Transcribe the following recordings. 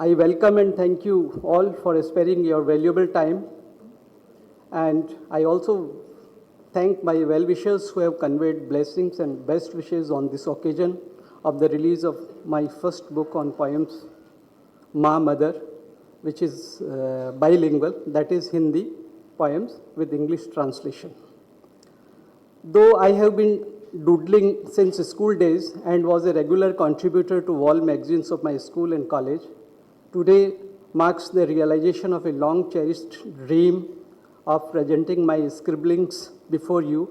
I welcome and thank you all for sparing your valuable time. And I also thank my well-wishers who have conveyed blessings and best wishes on this occasion of the release of my first book on poems, Ma Mother, which is bilingual, that is Hindi poems with English translation. Though I have been doodling since school days and was a regular contributor to wall magazines of my school and college, today marks the realization of a long-cherished dream of presenting my scribblings before you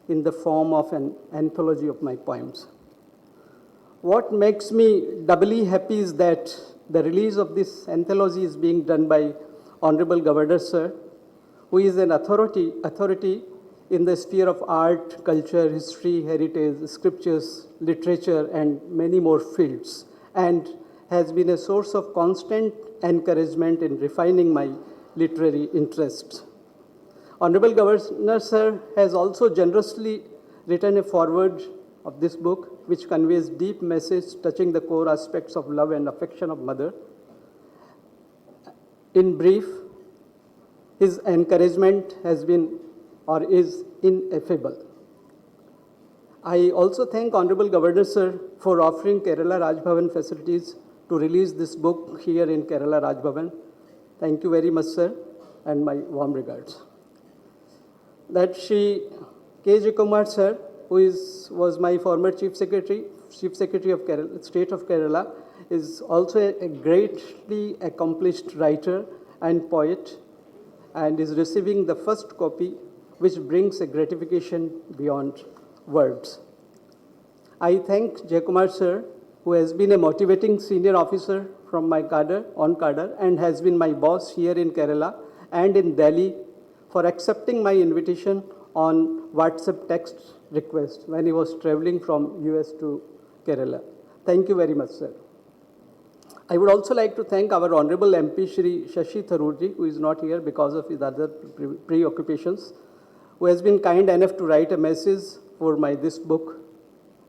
in the form of an anthology of my poems. What makes me doubly happy is that the release of this anthology is being done by Hon'ble Governor, Sir, who is an authority in the sphere of art, culture, history, heritage, scriptures, literature, and many more fields, and has been a source of constant encouragement in refining my literary interests. Honorable Governor, Sir, has also generously written a foreword of this book, which conveys deep message touching the core aspects of love and affection of mother. In brief, his encouragement has been or is ineffable. I also thank Honorable Governor, Sir, for offering Kerala Raj Bhavan facilities to release this book here in Kerala Raj Bhavan. Thank you very much, Sir, and my warm regards. That Shri K. Jayakumar, Sir, who was my former Chief Secretary of Kerala, State of Kerala, is also a greatly accomplished writer and poet, and is receiving the first copy, which brings a gratification beyond words. I thank Jayakumar, Sir, who has been a motivating senior officer from my cadre, and has been my boss here in Kerala and in Delhi, for accepting my invitation on WhatsApp text request when he was traveling from US to Kerala. Thank you very much, sir. I would also like to thank our Honorable MP Shri Shashi Tharoorji, who is not here because of his other preoccupations, who has been kind enough to write a message for this book,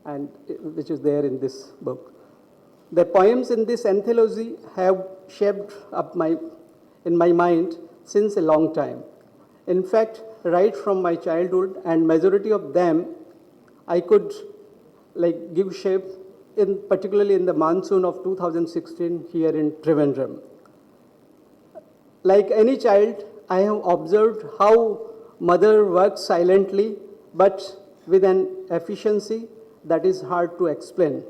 and which is there in this book. The poems in this anthology have shaped up in my mind since a long time. In fact, right from my childhood, and majority of them I could give shape particularly in the monsoon of 2016 here in Trivandrum. Like any child, I have observed how mother works silently but with an efficiency that is hard to explain.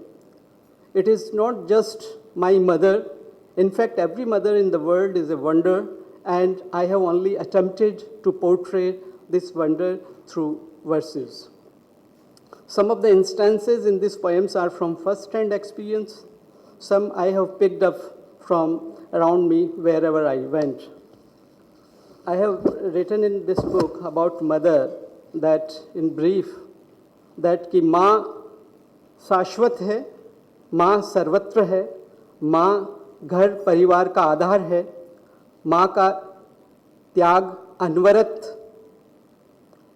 It is not just my mother. In fact, every mother in the world is a wonder, and I have only attempted to portray this wonder through verses. Some of the instances in these poems are from first-hand experience. Some I have picked up from around me wherever I went. I have written in this book about mother that, in brief, that कि माँ शाश्वत है, माँ सर्वत्र है, माँ घर परिवार का आधार है, माँ का त्याग अनवरत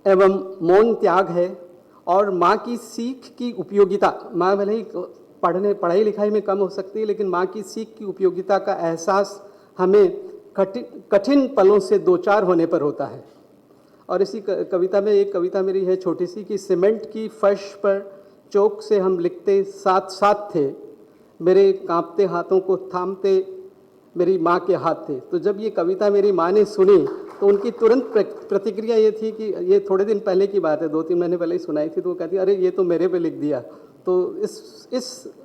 एवं मौन त्याग है, और माँ की सीख की उपयोगिता, माँ भले ही पढ़ाई लिखाई में कम हो सकती है, लेकिन माँ की सीख की उपयोगिता का एहसास हमें कठिन पलों से दो चार होने पर होता है. और इसी कविता में एक कविता मेरी है छोटी सी कि सीमेंट की फर्श पर चौक से हम लिखते साथ साथ थे, मेरे कांपते हाथों को थामते मेरी माँ के हाथ थे. तो जब ये कविता मेरी माँ ने सुनी तो उनकी तुरंत प्रतिक्रिया ये थी कि ये थोड़े दिन पहले की बात है, 2-3 महीने पहले ही सुनाई थी, तो वो कहती अरे ये तो मेरे पे लिख दिया. तो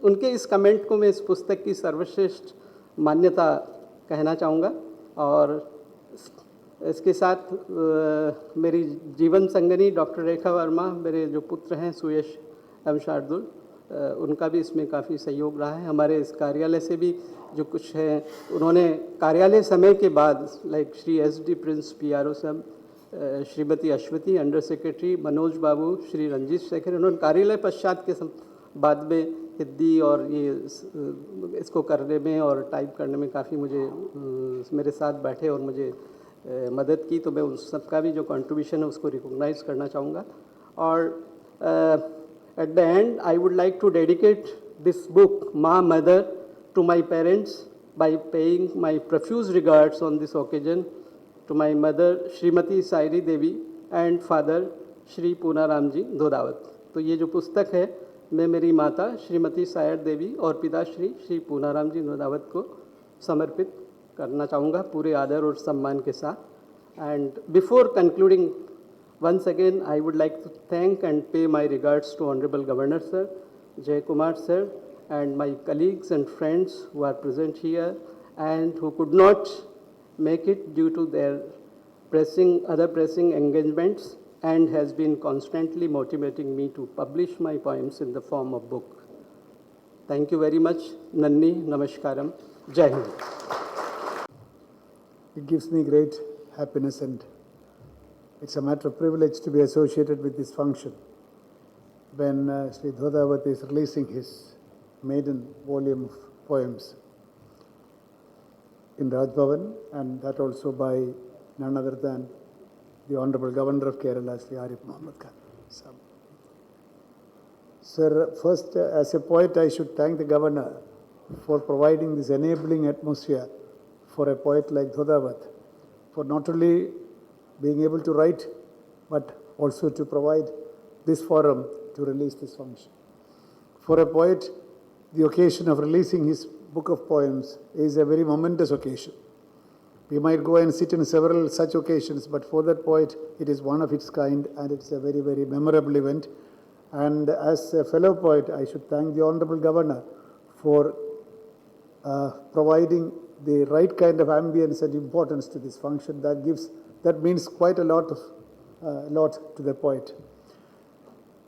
उनके इस कमेंट को मैं इस पुस्तक की सर्वश्रेष्ठ मान्यता कहना चाहूँगा. और इसके साथ मेरी जीवन संगनी डॉक्टर रेखा वर्मा, मेरे जो पुत्र हैं सुयश एवं शार्दुल, उनका भी इसमें काफ़ी सहयोग रहा है. हमारे इस कार्यालय से भी जो कुछ है, उन्होंने कार्यालय समय के बाद श्री SD प्रिंस PRO साहब, श्रीमती अश्वती अंडर सेक्रेटरी, मनोज बाबू, श्री रंजीत शेखर, उन्होंने कार्यालय पश्चात के बाद में हिंदी और ये इसको करने में और टाइप करने में काफ़ी मुझे मेरे साथ बैठे और मुझे मदद की. तो मैं उन सबका भी जो कंट्रीब्यूशन है उसको रिकॉग्नाइज करना चाहूँगा. और at the end I would like to dedicate this book माँ mother to my parents, by paying my profuse regards on this occasion to my mother Srimati Sairi Devi and father Shri Poonarramji Dhodawat. तो ये जो पुस्तक है मैं मेरी माता श्रीमती सायर देवी और पिता श्री पूनारामजी धोदावत को समर्पित करना चाहूँगा पूरे आदर और सम्मान के साथ. And before concluding once again I would like to thank and pay my regards to Hon'ble Governor Sir, Jayakumar Sir, and my colleagues and friends who are present here and who could not make it due to their other pressing engagements, and has been constantly motivating me to publish my poems in the form of book. Thank you very much. Nanni, Namaskaram, Jai Hind. It gives me great happiness, and it's a matter of privilege to be associated with this function when Shri Dhodawat is releasing his maiden volume of poems in Raj Bhavan, and that also by none other than the Hon'ble Governor of Kerala, Shri Arif Mohammed. Sir, first, as a poet, I should thank the Governor for providing this enabling atmosphere for a poet like Dhodawat, for not only being able to write, but also to provide this forum to release this function. For a poet, the occasion of releasing his book of poems is a very momentous occasion. We might go and sit in several such occasions, but for that poet, it is one of its kind, and it's a very, very memorable event. And as a fellow poet, I should thank the Hon'ble Governor for providing the right kind of ambience and importance to this function. That means quite a lot to the poet.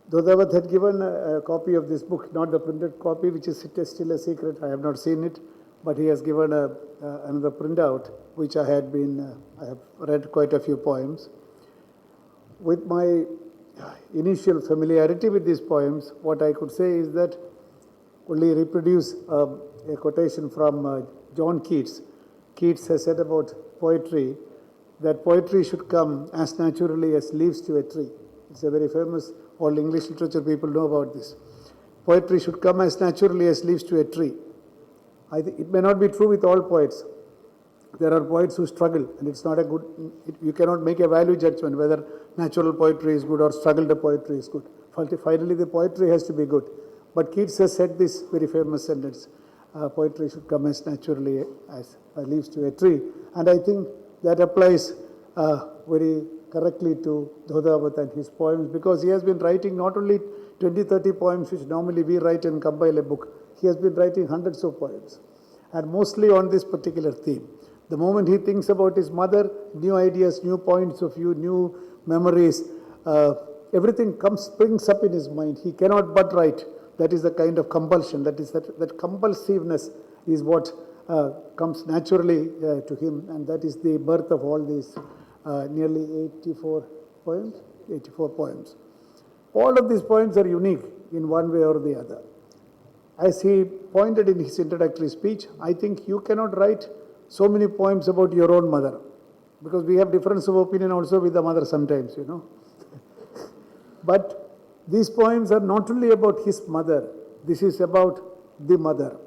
Dhodawat had given a copy of this book, not the printed copy, which is still a secret. I have not seen it, but he has given another printout, which I have read quite a few poems. With my initial familiarity with these poems, what I could say is that only reproduce a quotation from John Keats. Keats has said about poetry that poetry should come as naturally as leaves to a tree. It's a very famous, all English literature people know about this. Poetry should come as naturally as leaves to a tree. I think it may not be true with all poets. There are poets who struggle, and it's not a good, you cannot make a value judgment whether natural poetry is good or struggled poetry is good. Finally, the poetry has to be good. But Keats has said this very famous sentence, poetry should come as naturally as leaves to a tree. And I think that applies very correctly to Dhodawat and his poems, because he has been writing not only 20-30 poems, which normally we write and compile a book. He has been writing hundreds of poems, and mostly on this particular theme. The moment he thinks about his mother, new ideas, new points of view, new memories, everything springs up in his mind. He cannot but write. That is the kind of compulsion, that compulsiveness is what comes naturally to him, and that is the birth of all these nearly 84 poems. All of these poems are unique in one way or the other. As he pointed in his introductory speech, I think you cannot write so many poems about your own mother, because we have difference of opinion also with the mother sometimes, you know. But these poems are not only about his mother, this is about the mother.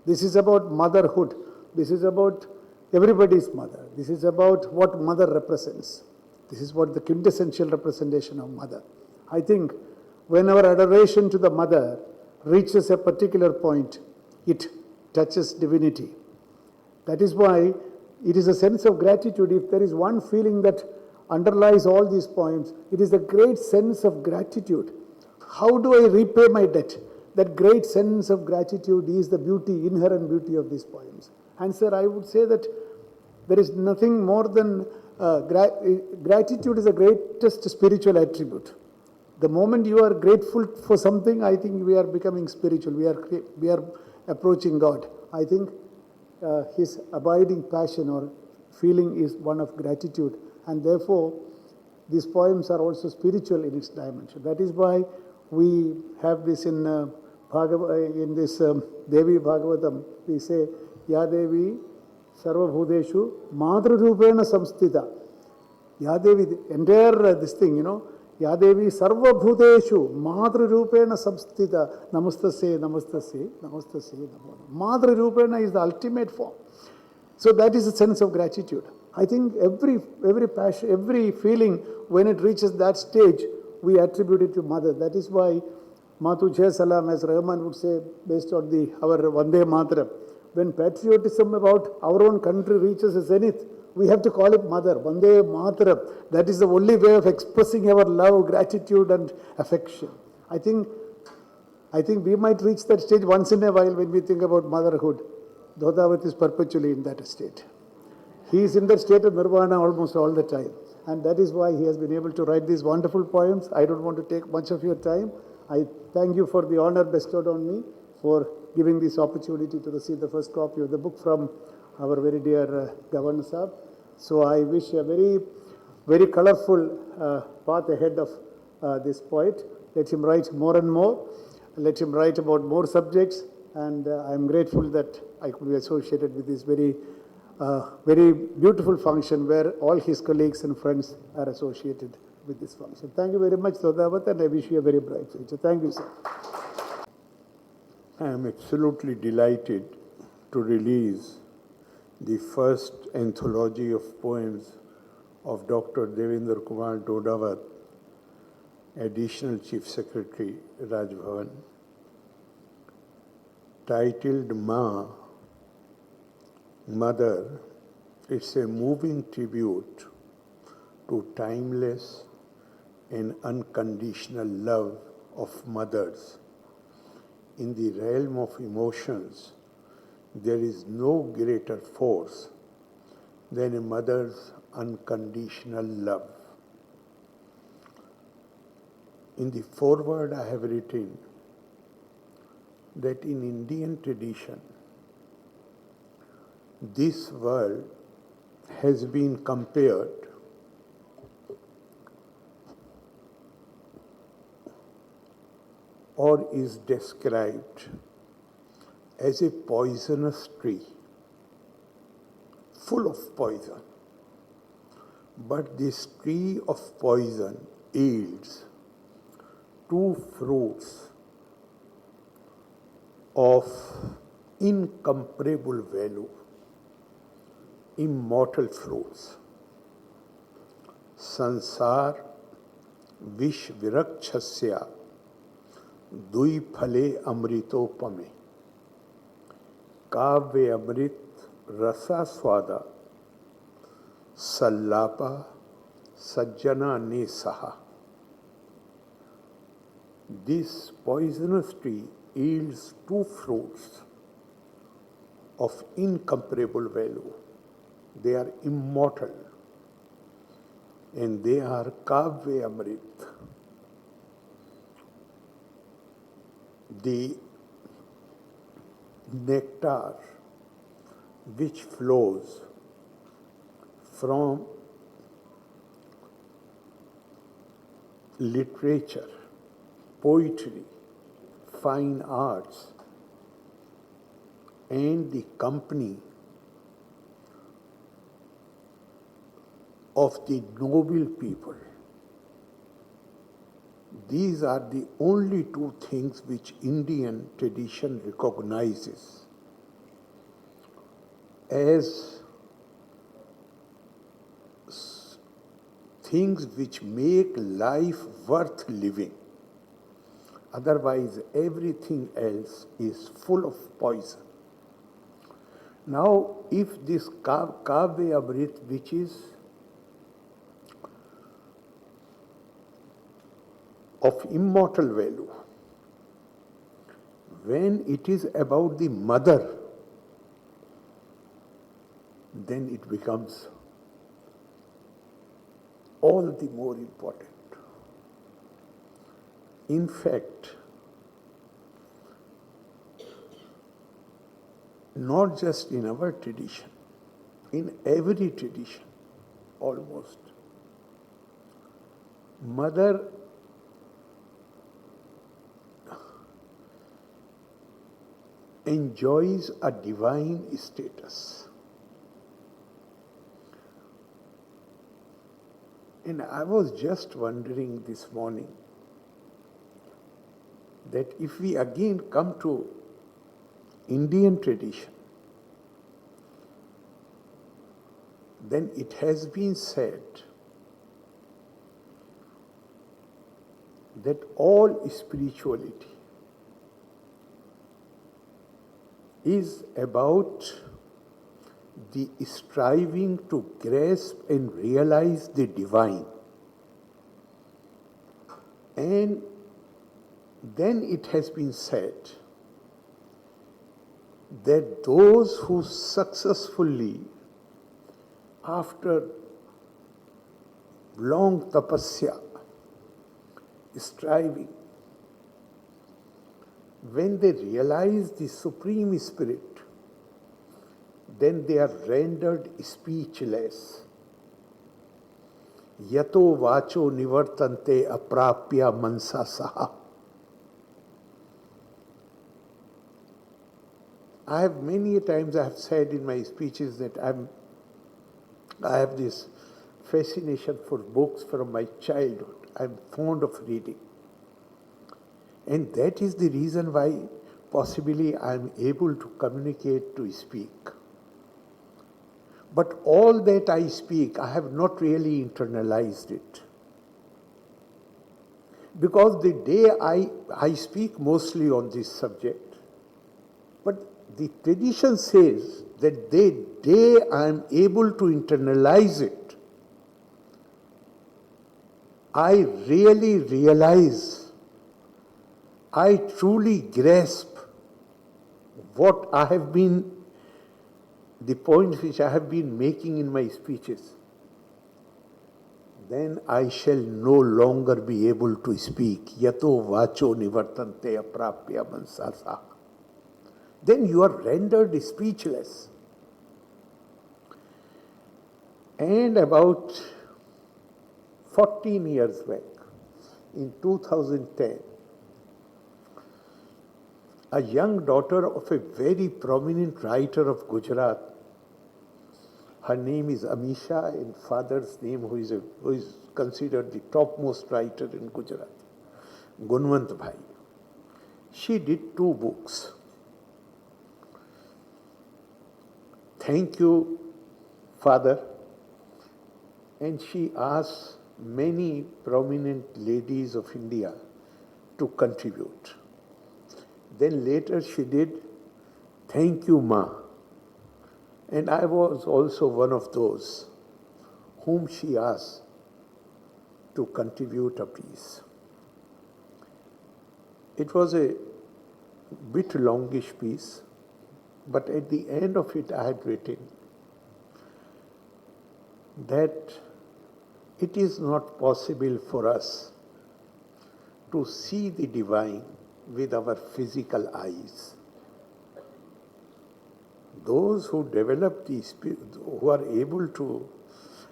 This is about motherhood. This is about everybody's mother. This is about what mother represents. This is what the quintessential representation of mother. I think when our adoration to the mother reaches a particular point, it touches divinity. That is why it is a sense of gratitude. If there is one feeling that underlies all these poems, it is a great sense of gratitude. How do I repay my debt? That great sense of gratitude is the beauty, inherent beauty of these poems. And sir, I would say that there is nothing more than gratitude is the greatest spiritual attribute. The moment you are grateful for something, I think we are becoming spiritual. We are approaching God. I think his abiding passion or feeling is one of gratitude, and therefore these poems are also spiritual in its dimension. That is why we have this in this Devi Bhagavatam. We say, Ya Devi Sarva Bhudeshu Madhru Rupena Samstita. Ya Devi, entire this thing, you know, Ya Devi Sarva Bhudeshu Madhru Rupena Samstita. Namastase, Namastase, Namastase. Madhru Rupena is the ultimate form. So that is a sense of gratitude. I think every passion, every feeling, when it reaches that stage, we attribute it to mother. That is why Matu Jai Salam, as Rahman would say, based on our Vande Mataram, when patriotism about our own country reaches a zenith, we have to call it mother, Vande Mataram. That is the only way of expressing our love, gratitude and affection. I think we might reach that stage once in a while when we think about motherhood. Dhodawat is perpetually in that state. He is in that state of nirvana almost all the time. And that is why he has been able to write these wonderful poems. I don't want to take much of your time. I thank you for the honor bestowed on me for giving this opportunity to receive the first copy of the book from our very dear Governor Saab. So I wish a very, very colorful path ahead of this poet. Let him write more and more. Let him write about more subjects. And I'm grateful that I could be associated with this very beautiful function where all his colleagues and friends are associated with this function. Thank you very much, Dhodawat, and I wish you a very bright future. Thank you, sir. I am absolutely delighted to release the first anthology of poems of Dr. Davendra Kumar Dhodawat, Additional Chief Secretary, Raj Bhavan, titled Mother. It's a moving tribute to timeless and unconditional love of mothers. In the realm of emotions, there is no greater force than a mother's unconditional love. In the foreword, I have written that in Indian tradition, this world has been compared or is described as a poisonous tree, full of poison. But this tree of poison yields two fruits of incomparable value, immortal fruits. Sansar vish virakshasya dui phale amritopame kavya amrit rasa swada sallapa sajjana ne saha. This poisonous tree yields two fruits of incomparable value. They are immortal and they are Kavya Amrit, the nectar which flows from literature, poetry, fine arts, and the company of the noble people. These are the only two things which Indian tradition recognizes as things which make life worth living. Otherwise, everything else is full of poison. Now, if this Kavya Amrit, which is of immortal value, when it is about the mother, then it becomes all the more important. In fact, not just in our tradition, in every tradition almost, mother enjoys a divine status. And I was just wondering this morning that if we again come to Indian tradition, then it has been said that all spirituality is about the striving to grasp and realize the divine. And then it has been said that those who successfully, after long tapasya, striving, when they realize the Supreme Spirit, then they are rendered speechless. Yato vacho nivartante aprapya mansa saha. I have many times I have said in my speeches that I have this fascination for books from my childhood. I'm fond of reading. And that is the reason why possibly I'm able to communicate, to speak. But all that I speak, I have not really internalized it. Because the day I speak mostly on this subject, but the tradition says that the day I am able to internalize it, I really realize, I truly grasp what I have been, the points which I have been making in my speeches. Then I shall no longer be able to speak. Yato vacho nivartante aprapya mansasa. Then you are rendered speechless. And about 14 years back, in 2010, a young daughter of a very prominent writer of Gujarat, her name is Amisha, and father's name, who is considered the topmost writer in Gujarat, Gunwant Bhai. She did 2 books. Thank you, Father. And she asked many prominent ladies of India to contribute. Then later she did, Thank you, Ma. And I was also one of those whom she asked to contribute a piece. It was a bit longish piece, but at the end of it I had written that it is not possible for us to see the divine with our physical eyes. Those who develop the spirit, who are able to,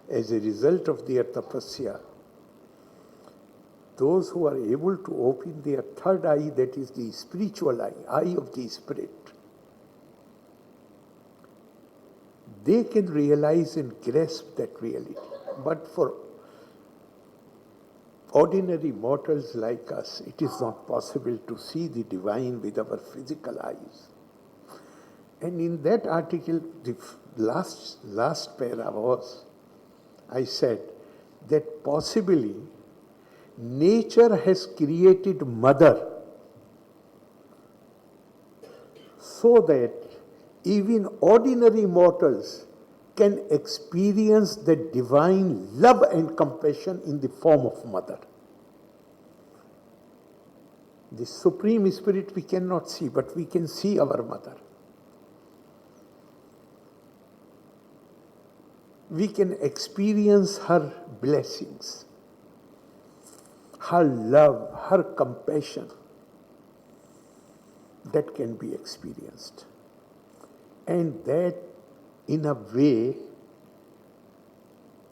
as a result of their tapasya, those who are able to open their third eye, that is the spiritual eye of the spirit, they can realize and grasp that reality. But for ordinary mortals like us, it is not possible to see the divine with our physical eyes. And in that article, the last para was, I said that possibly nature has created mother so that even ordinary mortals can experience the divine love and compassion in the form of mother. The Supreme Spirit we cannot see, but we can see our mother. We can experience her blessings, her love, her compassion. That can be experienced. And that, in a way,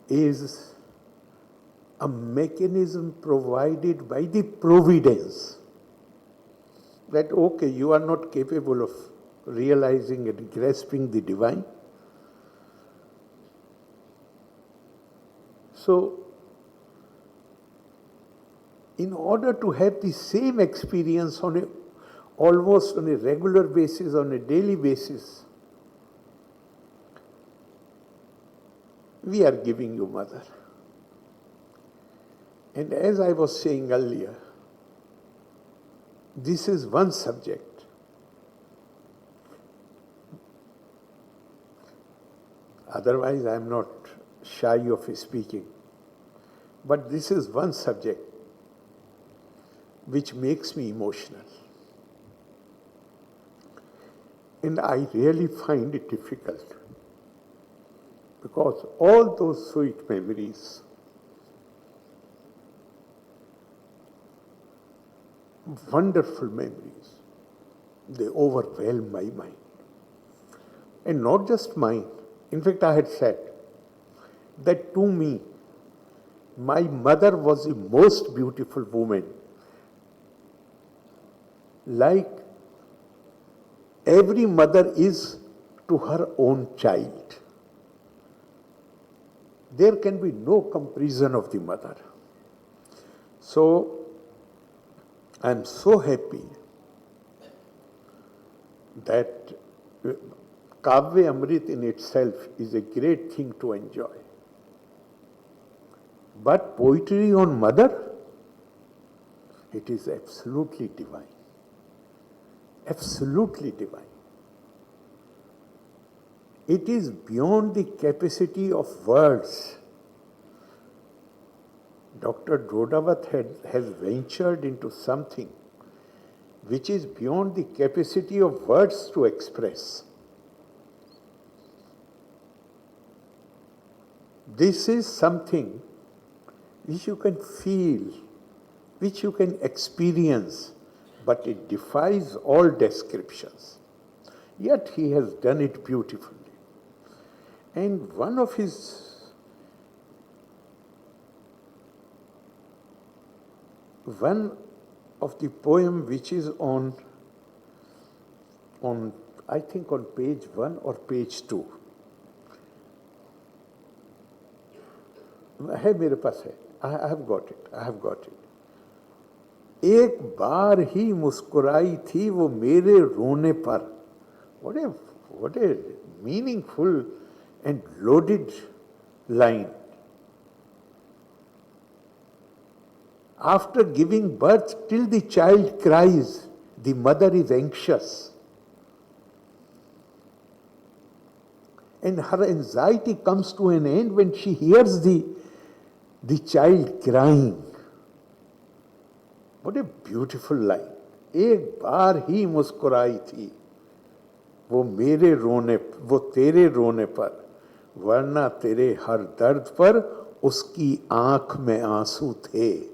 is a mechanism provided by the providence. That, okay, you are not capable of realizing and grasping the divine. So, in order to have the same experience almost on a regular basis, on a daily basis, we are giving you mother. And as I was saying earlier, this is one subject. Otherwise, I am not shy of speaking. But this is one subject which makes me emotional. And I really find it difficult because all those sweet memories, wonderful memories, they overwhelm my mind. And not just mine. In fact, I had said that to me, my mother was the most beautiful woman. Like every mother is to her own child. There can be no comparison of the mother. So, I am so happy that Kavya Amrit in itself is a great thing to enjoy. But poetry on mother, it is absolutely divine. Absolutely divine. It is beyond the capacity of words. Dr. Dhodawat has ventured into something which is beyond the capacity of words to express. This is something which you can feel, which you can experience, but it defies all descriptions. Yet he has done it beautifully. And one of the poem which is on I think on page 1 or page 2. है मेरे पास है. I have got it. एक बार ही मुस्कुराई थी वो मेरे रोने पर. What a meaningful and loaded line. After giving birth, till the child cries, the mother is anxious. And her anxiety comes to an end when she hears the child crying. What a beautiful line. एक बार ही मुस्कुराई थी वो तेरे रोने पर, वरना तेरे हर दर्द पर उसकी आंख में आंसू थे.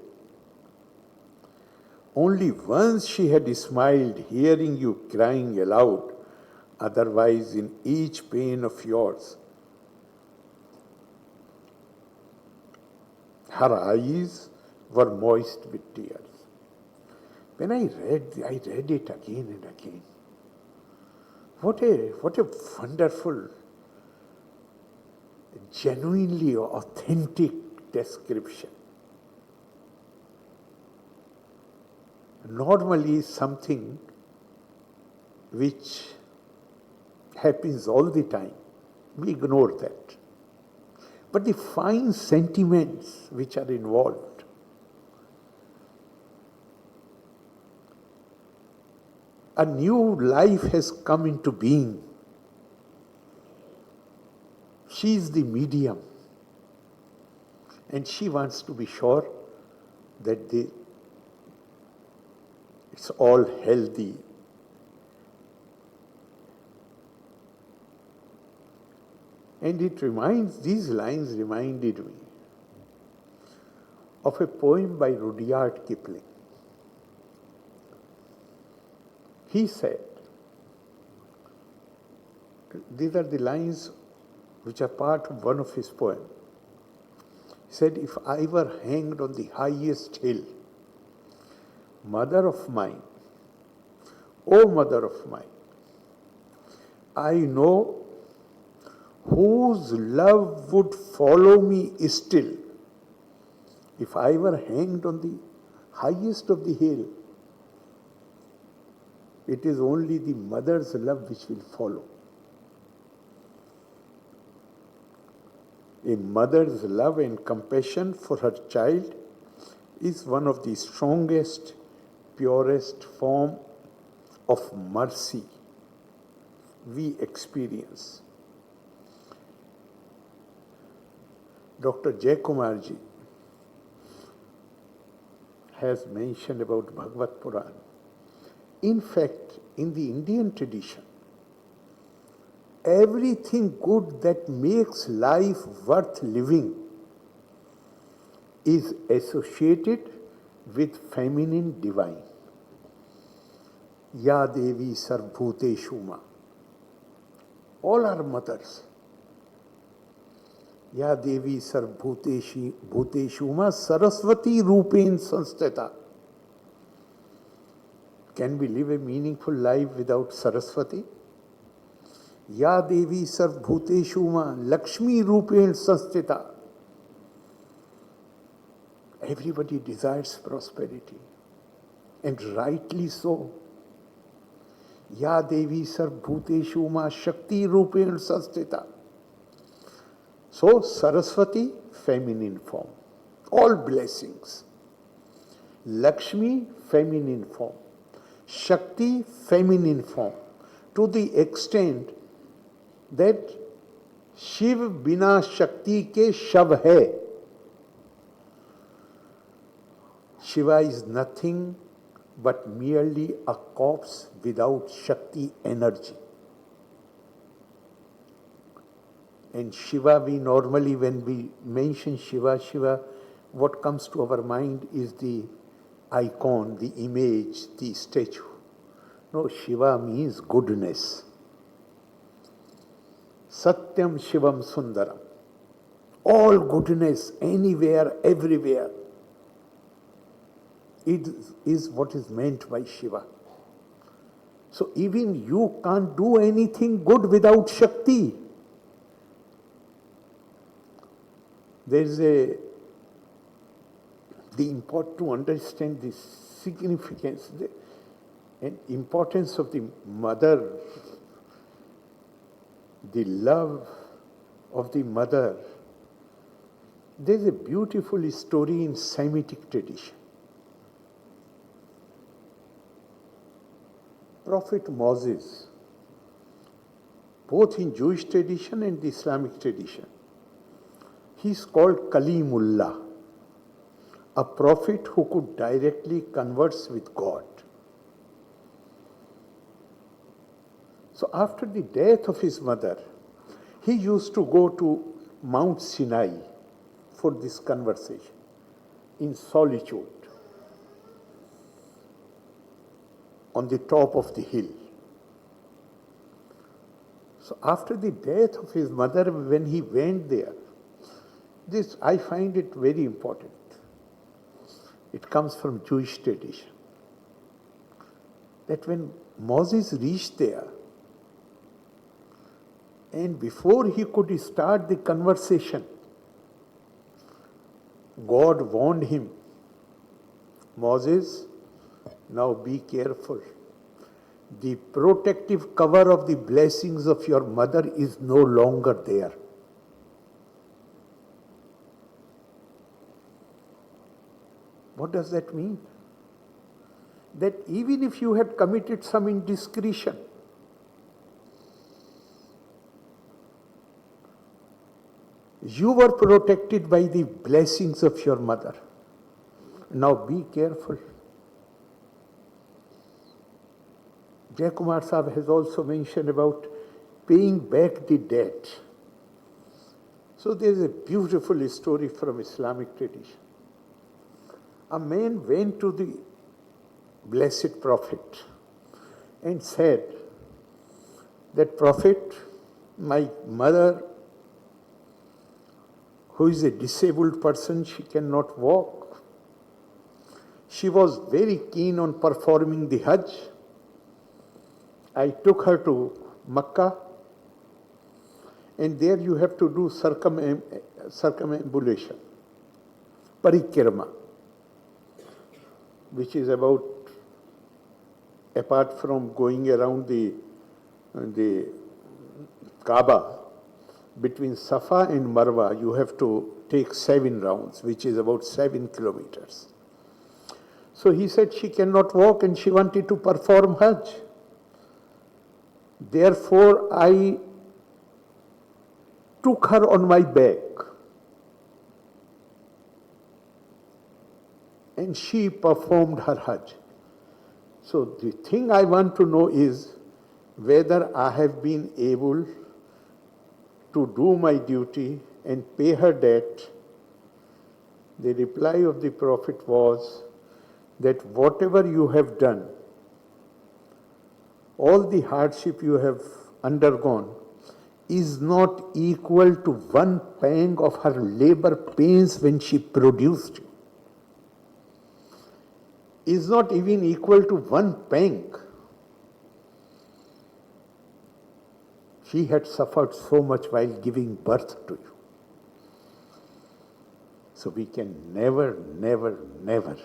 Only once she had smiled hearing you crying aloud, otherwise in each pain of yours her eyes were moist with tears. When I read it again and again. What a wonderful, genuinely authentic description. Normally something which happens all the time, we ignore that. But the fine sentiments which are involved, a new life has come into being. She is the medium, and she wants to be sure that it's all healthy. And these lines reminded me of a poem by Rudyard Kipling. He said, these are the lines which are part of one of his poems. He said, if I were hanged on the highest hill, mother of mine, O mother of mine, I know whose love would follow me still. If I were hanged on the highest of the hill, it is only the mother's love which will follow. A mother's love and compassion for her child is one of the strongest, purest form of mercy we experience. Dr. Jayakumar ji has mentioned about Bhagavad Puran. In fact, in the Indian tradition, everything good that makes life worth living is associated with feminine divine. Ya Devi Sarvbhuteshu Ma. All are mothers. Ya Devi Sarvbhuteshu Ma Saraswati Rupen Sanstita. Can we live a meaningful life without Saraswati? Ya Devi Sarvbhuteshu Ma Lakshmi Rupen Sanstita. Everybody desires prosperity, and rightly so. Ya Devi Sarvbhuteshu Ma Shakti Rupen Sanstita. So, Saraswati, feminine form. All blessings. Lakshmi, feminine form. Shakti, feminine form. To the extent that Shiv bina Shakti ke shav hai. Shiva is nothing but merely a corpse without Shakti energy. And Shiva, we normally, when we mention Shiva, what comes to our mind is the icon, the image, the statue. No, Shiva means goodness. Satyam Shivam Sundaram. All goodness, anywhere, everywhere. It is what is meant by Shiva. So even you can't do anything good without Shakti. There is the important to understand the significance and importance of the mother, the love of the mother. There is a beautiful story in Semitic tradition. Prophet Moses, both in Jewish tradition and the Islamic tradition, he is called Kalimullah, a prophet who could directly converse with God. So after the death of his mother, he used to go to Mount Sinai for this conversation in solitude on the top of the hill. So after the death of his mother, when he went there, this, I find it very important. It comes from Jewish tradition. That when Moses reached there, and before he could start the conversation, God warned him, Moses, now be careful. The protective cover of the blessings of your mother is no longer there. What does that mean? That even if you had committed some indiscretion, you were protected by the blessings of your mother. Now be careful. Jayakumar Sahib has also mentioned about paying back the debt. So there is a beautiful story from Islamic tradition. A man went to the blessed Prophet and said that Prophet, my mother, who is a disabled person, she cannot walk. She was very keen on performing the Hajj. I took her to Makkah, and there you have to do circumambulation, parikrama, which is about, apart from going around the Kaaba, between Safa and Marwa, you have to take 7 rounds, which is about 7 kilometers. So he said she cannot walk and she wanted to perform Hajj. Therefore, I took her on my back and she performed her Hajj. So the thing I want to know is whether I have been able to do my duty and pay her debt. The reply of the Prophet was that whatever you have done, all the hardship you have undergone, is not equal to one pang of her labor pains when she produced you. Is not even equal to one pang. She had suffered so much while giving birth to you. So we can never, never, never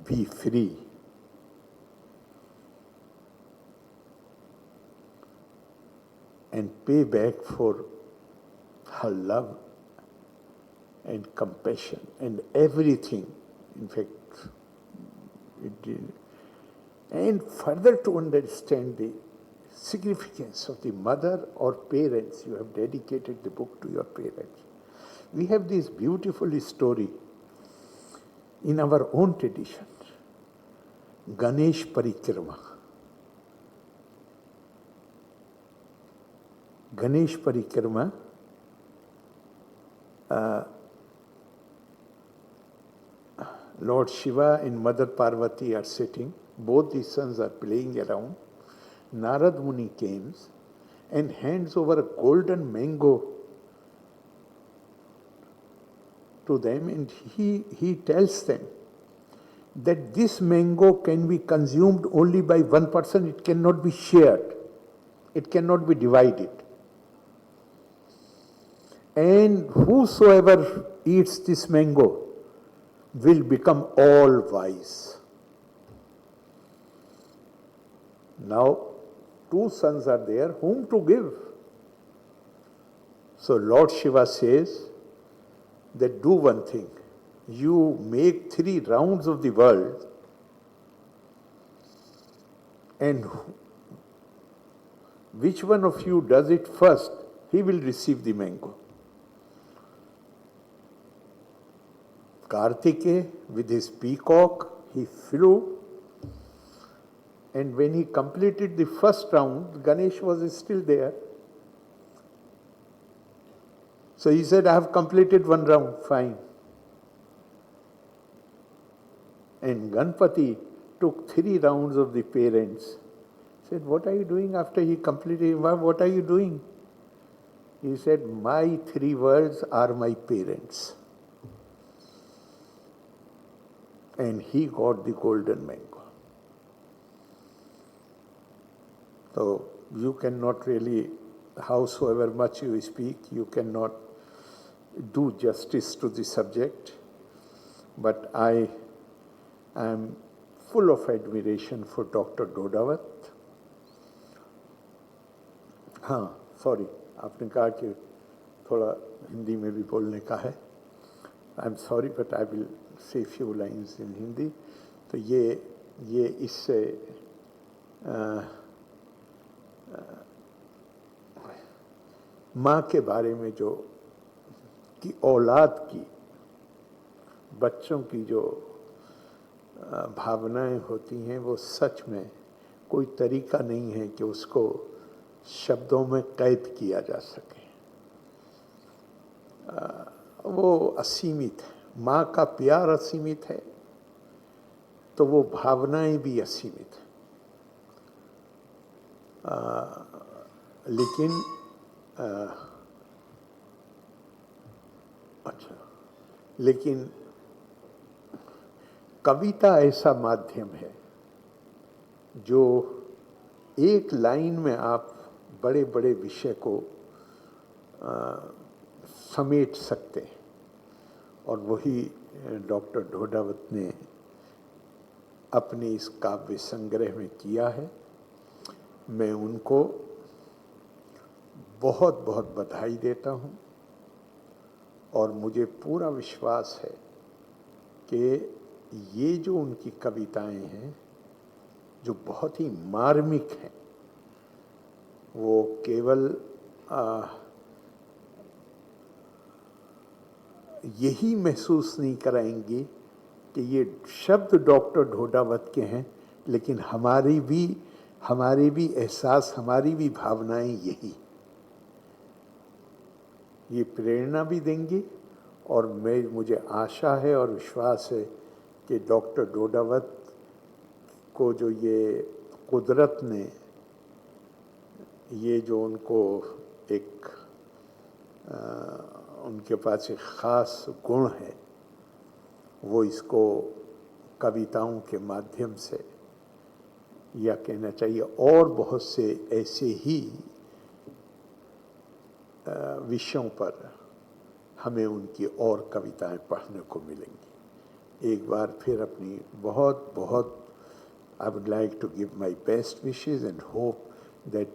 be free and pay back for her love and compassion and everything. In fact, and further to understand the significance of the mother or parents, you have dedicated the book to your parents. We have this beautiful story in our own tradition, Ganesh Parikrama. Ganesh Parikrama, Lord Shiva and Mother Parvati are sitting, both the sons are playing around. Narad Muni comes and hands over a golden mango to them, and he tells them that this mango can be consumed only by one person, it cannot be shared, it cannot be divided. And whosoever eats this mango will become all wise. Now, 2 sons are there, whom to give? So Lord Shiva says that do one thing. You make 3 rounds of the world, and which one of you does it first, he will receive the mango. Kartikeya, with his peacock, he flew, and when he completed the first round, Ganesh was still there. So he said, I have completed 1 round, fine. And Ganpati took 3 rounds of the parents. Said, what are you doing after he completed? What are you doing? He said, my 3 worlds are my parents. And he got the golden mango. So you cannot really, howsoever much you speak, you cannot do justice to the subject. But I am full of admiration for Dr. Dhodawat. हाँ, sorry, आपने कहा कि थोड़ा हिंदी में भी बोलने का है. I am sorry but I will say few lines in Hindi. तो ये इससे माँ के बारे में जो कि औलाद की, बच्चों की जो भावनाएं होती हैं, वो सच में कोई तरीका नहीं है कि उसको शब्दों में कैद किया जा सके. वो असीमित है. माँ का प्यार असीमित है, तो वो भावनाएं भी असीमित है. लेकिन लेकिन कविता ऐसा माध्यम है जो एक लाइन में आप बड़े बड़े विषय को समेट सकते हैं. और वही डॉक्टर ढोडावत ने अपने इस काव्य संग्रह में किया है. मैं उनको बहुत बहुत बधाई देता हूँ और मुझे पूरा विश्वास है कि ये जो उनकी कविताएं हैं जो बहुत ही मार्मिक हैं, वो केवल यही महसूस नहीं कराएंगी कि ये शब्द डॉक्टर ढोडावत के हैं, लेकिन हमारी भी एहसास, हमारी भी भावनाएं यही, ये प्रेरणा भी देंगी। और मुझे आशा है और विश्वास है कि डॉक्टर ढोडावत को जो ये कुदरत ने, ये जो उनको एक उनके पास एक ख़ास गुण है, वो इसको कविताओं के माध्यम से, या कहना चाहिए और बहुत से ऐसे ही विषयों पर हमें उनकी और कविताएं पढ़ने को मिलेंगी। एक बार फिर अपनी बहुत बहुत I would like to give my best wishes and hope that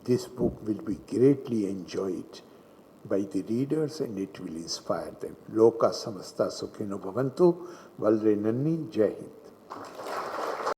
this book will be greatly enjoyed by the readers and it will inspire them. Loka samasta sukhino bhavantu. Valre nanni. Jai Hind.